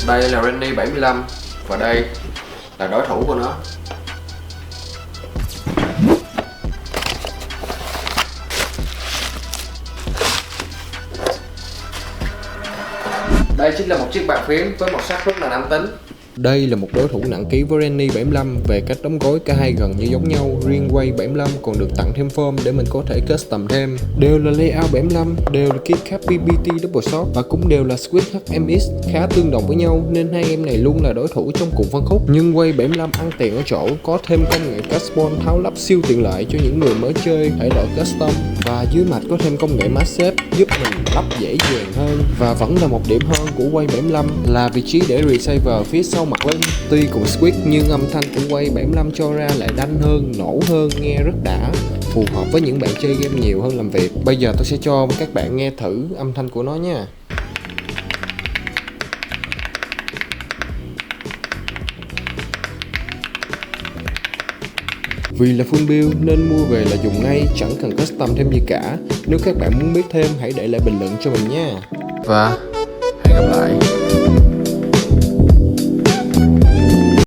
Đây là Renny 75 và đây là đối thủ của nó. Đây chính là một chiếc bàn phím với màu sắc rất là nam tính. Đây là một đối thủ nặng ký với Renny 75. Về cách đóng gối cả hai gần như giống nhau, riêng Way 75 còn được tặng thêm form để mình có thể custom thêm. Đều là layout 75, đều là keycap PBT double shot và cũng đều là Squish HMX, khá tương đồng với nhau nên hai em này luôn là đối thủ trong cùng phân khúc. Nhưng Way 75 ăn tiền ở chỗ có thêm công nghệ carbon tháo lắp siêu tiện lợi cho những người mới chơi thể loại custom, và dưới mặt có thêm công nghệ mask shape giúp mình lắp dễ dàng hơn. Và vẫn là một điểm hơn của Way 75 là vị trí để receiver phía sau mặt lưng. Tuy cùng Squish nhưng âm thanh của Way 75 cho ra lại đanh hơn, nổ hơn, nghe rất đã, phù hợp với những bạn chơi game nhiều hơn làm việc. Bây giờ tôi sẽ cho các bạn nghe thử âm thanh của nó nha. Vì là full build nên mua về là dùng ngay, chẳng cần custom thêm gì cả. Nếu các bạn muốn biết thêm hãy để lại bình luận cho mình nha. Và hẹn gặp lại.